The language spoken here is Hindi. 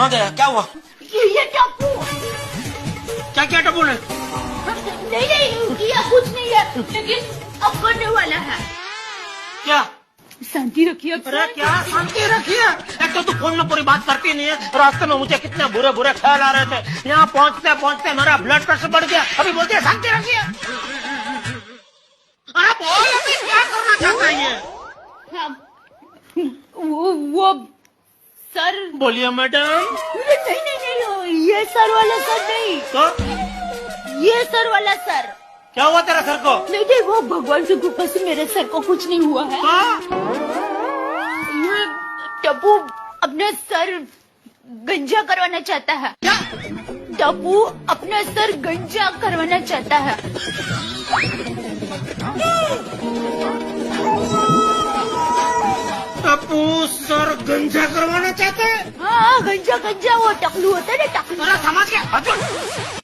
हाँ गया, क्या हुआ? ये टप्पू। क्या क्या टप्पू ने? नहीं किया कुछ नहीं है, लेकिन अब करने वाला है। क्या? शांति रखिए। अरे क्या शांति रखिए? एक तो तू फोन में पूरी बात करती नहीं है। रास्ते में मुझे कितने बुरे बुरे ख्याल आ रहे थे। यहाँ पहुँचते पहुँचते मेरा ब्लड प्रेशर बढ़ गया। अभी बोलते हैं शांति रखिए। अरे बोल, अभी क्या करना चाहता है ये? वो सर। बोलिए मैडम। नहीं, ये सर वाला सर नहीं। तो ये सर वाला सर। क्या हुआ तेरा सर को? नहीं, वो भगवान की कृपा से मेरे सर को कुछ नहीं हुआ है। ये टप्पू अपना सर गंजा करवाना चाहता है। क्या? टप्पू अपना सर गंजा करवाना चाहता है। टप्पू सर गंजा करवाना चाहते हैं? हाँ, गंजा वो टकलू होता है ना, टकलू। समझ गया।